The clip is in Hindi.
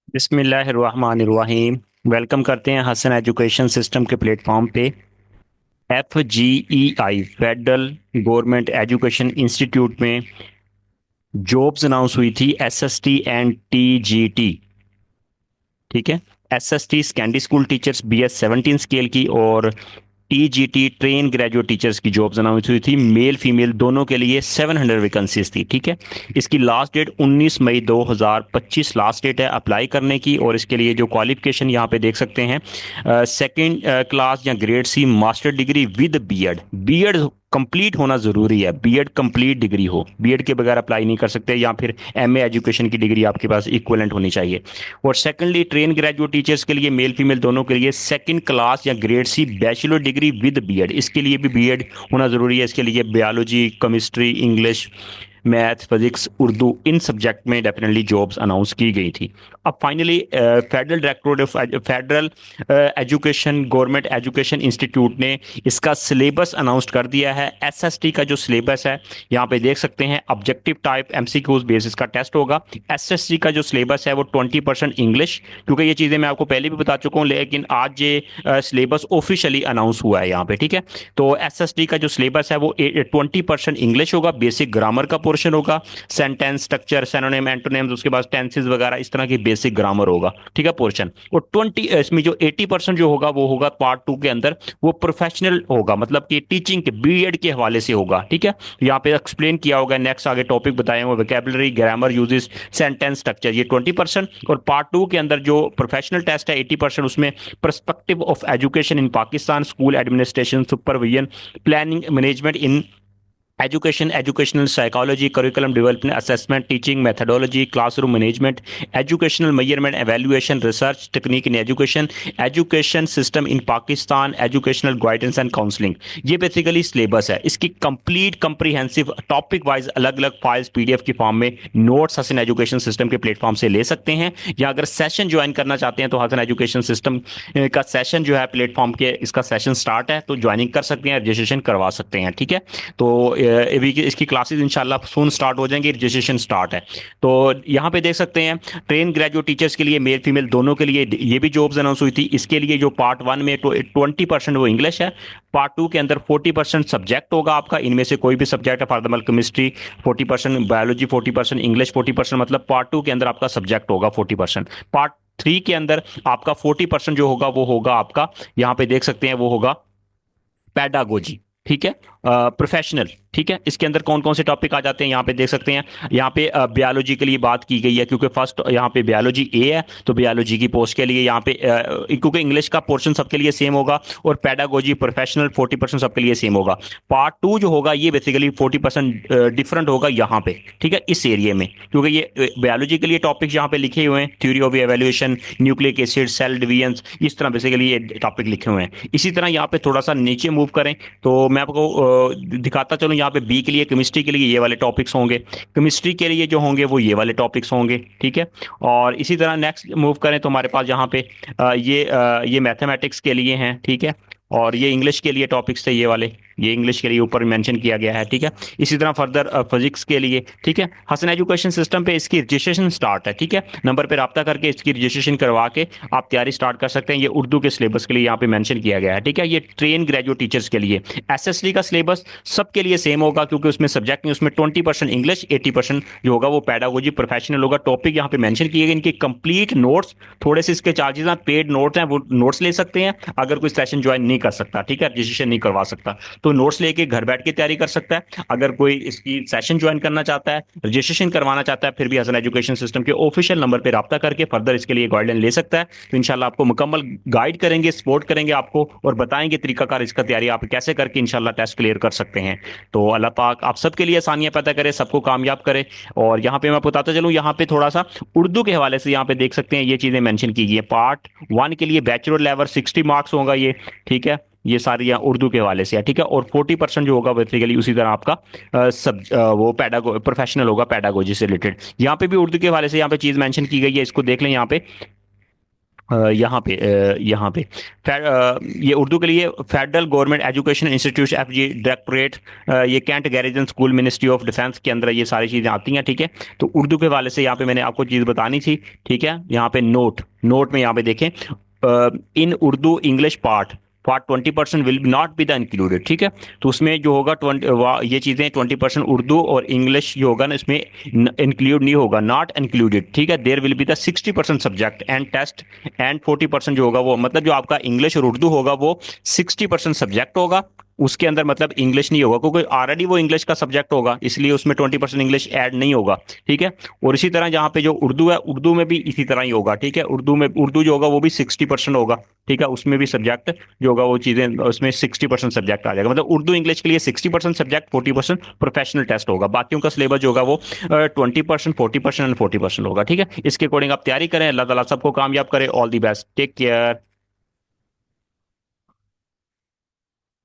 बिस्मिल्लाहिर्रहमानिर्रहीम। वेलकम करते हैं हसन एजुकेशन सिस्टम के प्लेटफॉर्म पे। FGEI federal government education institute में जॉब्स अनाउंस हुई थी, SST एंड TGT। ठीक है, SST secondary school teachers BS 17 scale की, और TGT ट्रेन ग्रेजुएट टीचर्स की जॉब्स अनाउंस हुई थी। मेल फीमेल दोनों के लिए 700 वैकेंसीज थी। ठीक है, इसकी लास्ट डेट 19 मई 2025 लास्ट डेट है अप्लाई करने की। और इसके लिए जो क्वालिफिकेशन यहाँ पे देख सकते हैं, सेकंड क्लास या grade C master degree with BEd. BEd complete होना जरूरी है, बीएड कंप्लीट डिग्री हो, बीएड के बगैर अप्लाई नहीं कर सकते, या फिर MA एजुकेशन की डिग्री आपके पास इक्विवेलेंट होनी चाहिए। और सेकंडली ट्रेन ग्रेजुएट टीचर्स के लिए मेल फीमेल दोनों के लिए सेकंड क्लास या grade C bachelor degree with BEd, इसके लिए भी बीएड होना जरूरी है। इसके लिए biology, chemistry, English, math, physics, Urdu, इन सब्जेक्ट में डेफिनेटली जॉब्स अनाउंस की गई थी। अब finally federal directorate of federal education government education institute ने इसका सिलेबस अनाउंस कर दिया है। SST का जो सिलेबस है यहाँ पे देख सकते हैं, ऑब्जेक्टिव टाइप MCQs बेसिस का टेस्ट होगा। SST का जो सिलेबस है वो 20% इंग्लिश, क्योंकि ये चीज़ें मैं आपको पहले भी बता चुका हूँ, लेकिन आज ये सिलेबस ऑफिशियली अनाउंस हुआ है यहाँ पे। ठीक है, तो SST का जो सिलेबस है वो 20% इंग्लिश होगा, बेसिक ग्रामर का पोर्शन होगा, सेंटेंस स्ट्रक्चर, सिनोनिम, एंटोनिम्स, उसके बाद टेंसेस वगैरह, इस तरह की बेसिक ग्रामर होगा। ठीक है, पोर्शन। और 20 इसमें जो 80% जो होगा वो होगा पार्ट 2 के अंदर, वो प्रोफेशनल होगा, मतलब कि टीचिंग के बीएड के हवाले से होगा। ठीक है, यहाँ पे एक्सप्लेन किया होगा, नेक्स्ट आगे टॉपिक बताए हुए, vocabulary, grammar, uses, sentence structure, ये 20%। और पार्ट 2 के अंदर जो प्रोफेशनल टेस्ट है 80%, उसमें perspective of education in Pakistan, school administration, supervision, planning, management in education, educational psychology, curriculum development, assessment, teaching methodology, classroom management, educational measurement, evaluation, research technique in education, education system in Pakistan, educational guidance and counselling. ये बेसिकली सिलेबस है। इसकी कंप्लीट कंप्रीहेंसिव टॉपिक वाइज अलग अलग फाइल्स PDF की फॉर्म में नोट्स हसन एजुकेशन सिस्टम के प्लेटफॉर्म से ले सकते हैं, या अगर सेशन ज्वाइन करना चाहते हैं तो हसन एजुकेशन सिस्टम का सेशन जो है प्लेटफॉर्म के, इसका सेशन स्टार्ट है, तो ज्वाइनिंग कर सकते हैं, रजिस्ट्रेशन करवा सकते हैं। ठीक है, तो अभी इसकी क्लासेस इंशाल्लाह सून स्टार्ट हो जाएंगी, रजिस्ट्रेशन स्टार्ट है। तो यहाँ पे देख सकते हैं, ट्रेन ग्रेजुएट टीचर्स के लिए मेल फीमेल दोनों के लिए ये भी जॉब्स अनाउंस हुई थी। इसके लिए जो पार्ट 1 में तो 20% वो इंग्लिश है, पार्ट 2 के अंदर 40% सब्जेक्ट होगा आपका, इनमें से कोई भी सब्जेक्ट है, for example chemistry 40%, biology 40%, English 40%, मतलब पार्ट 2 के अंदर आपका सब्जेक्ट होगा 40%। पार्ट 3 के अंदर आपका 40% जो होगा वो होगा आपका, यहाँ पे देख सकते हैं, वो होगा पैडागोजी। ठीक है, प्रोफेशनल। ठीक है, इसके अंदर कौन कौन से टॉपिक आ जाते हैं यहाँ पे देख सकते हैं। यहाँ पे बायोलॉजी के लिए बात की गई है, क्योंकि फर्स्ट यहाँ पे बायोलॉजी A है, तो बायोलॉजी की पोस्ट के लिए यहाँ पे क्योंकि इंग्लिश का पोर्शन सबके लिए सेम होगा, और पैडागोजी प्रोफेशनल 40% सबके लिए सेम होगा। पार्ट 2 जो होगा ये बेसिकली 40% डिफरेंट होगा यहाँ पे। ठीक है, इस एरिया में, क्योंकि ये बायोलॉजी के लिए टॉपिक यहाँ पे लिखे हुए हैं, theory of evaluation, nucleic acid, cell division, इस तरह बेसिकली ये टॉपिक लिखे हुए हैं। इसी तरह यहाँ पे थोड़ा सा नीचे मूव करें तो मैं आपको दिखाता चलूँ, यहाँ पे B के लिए, केमिस्ट्री के लिए ये वाले टॉपिक्स होंगे, केमिस्ट्री के लिए जो होंगे वो ये वाले टॉपिक्स होंगे। ठीक है, और इसी तरह नेक्स्ट मूव करें तो हमारे पास यहाँ पे ये मैथमेटिक्स के लिए हैं। ठीक है, और ये इंग्लिश के लिए टॉपिक्स थे, ये वाले, ये इंग्लिश के लिए ऊपर मेंशन किया गया है। ठीक है, इसी तरह फर्दर फिजिक्स के लिए। ठीक है, हसन एजुकेशन सिस्टम पे इसकी रजिस्ट्रेशन स्टार्ट है। ठीक है, नंबर पे रब्ता करके इसकी रजिस्ट्रेशन करवा के आप तैयारी स्टार्ट कर सकते हैं। ये उर्दू के सिलेबस के लिए यहाँ पे मेंशन किया गया है। ठीक है, ये ट्रेन ग्रेजुएट टीचर्स के लिए। SST का सिलेबस सबके लिए सेम होगा, क्योंकि उसमें सब्जेक्ट नहीं, उसमें 20% इंग्लिश, 80% जो होगा वो पैडागोजी प्रोफेशनल होगा। टॉपिक यहाँ पे मेंशन किए गए, इनके कंप्लीट नोट्स, थोड़े से इसके चार्जेस हैं, पेड नोट्स हैं, वो नोट्स ले सकते हैं अगर कोई सेशन ज्वाइन नहीं कर सकता। ठीक है, रजिस्ट्रेशन नहीं करवा सकता, तो नोट्स लेके घर बैठ के तैयारी कर सकता है। अगर कोई इसकी सेशन ज्वाइन करना चाहता है, रजिस्ट्रेशन करवाना चाहता है, फिर भी हसन एजुकेशन सिस्टम के ऑफिशियल नंबर पर रब्ता करके फर्दर इसके लिए गाइडलाइन ले सकता है। तो इंशाल्लाह आपको मुकम्मल गाइड करेंगे, सपोर्ट करेंगे आपको, और बताएंगे तरीकाकार इसका तैयारी आप कैसे करके इंशाल्लाह टेस्ट क्लियर कर सकते हैं। तो अल्लाह पाक आप सबके लिए आसानियां पैदा करे, सबको कामयाब करे। और यहाँ पे मैं बताता चलूँ, यहाँ पे थोड़ा सा उर्दू के हवाले से यहाँ पे देख सकते हैं, ये चीज़ें मेंशन की गई है। पार्ट 1 के लिए बैचलर लेवल 60 मार्क्स होगा ये। ठीक है, ये सारी यहाँ उर्दू के हवाले से है। ठीक है, और 40% जो होगा बेसिकली उसी तरह आपका वो पैडागो प्रोफेशनल होगा, पैडागोजी से रिलेटेड। यहाँ पे भी उर्दू के हवाले से यहाँ पे चीज़ मेंशन की गई है, इसको देख लें यहाँ पे। यहाँ पे ये उर्दू के लिए federal government education institute FG directorate, ये cantt garrison school ministry of defence के अंदर ये सारी चीज़ें आती हैं। ठीक है, तो उर्दू के हवाले से यहाँ पे मैंने आपको चीज़ बतानी थी। ठीक है, यहाँ पे नोट नोट में यहाँ पे देखें, इन Urdu English part part 20% will not be the included. ठीक है, तो उसमें जो होगा 20 ये चीज़ें 20% उर्दू और इंग्लिश जो होगा ना इसमें इंक्लूड नहीं होगा, नॉट इंक्लूडेड। ठीक है, there will be the 60% subject and test and 40% जो होगा वो, मतलब जो आपका इंग्लिश और उर्दू होगा वो 60% सब्जेक्ट होगा, उसके अंदर मतलब इंग्लिश नहीं होगा, क्योंकि ऑलरेडी वो इंग्लिश का सब्जेक्ट होगा, इसलिए उसमें 20% इंग्लिश ऐड नहीं होगा। ठीक है, और इसी तरह जहाँ पे जो उर्दू है, उर्दू में भी इसी तरह ही होगा। ठीक है, उर्दू जो होगा वो भी 60% होगा। ठीक है, उसमें भी सब्जेक्ट जो होगा वो चीज़ें उसमें 60% सब्जेक्ट आ जाएगा, मतलब उर्दू इंग्लिश के लिए 60% सब्जेक्ट, 40% प्रोफेशनल टेस्ट होगा। बाकियों का सिलेबस जो होगा वो 20%, 40% एंड 40% होगा। ठीक है, इसके अकॉर्डिंग आप तैयारी करें। अल्लाह ताला सबको कामयाब करे। All the best, take care.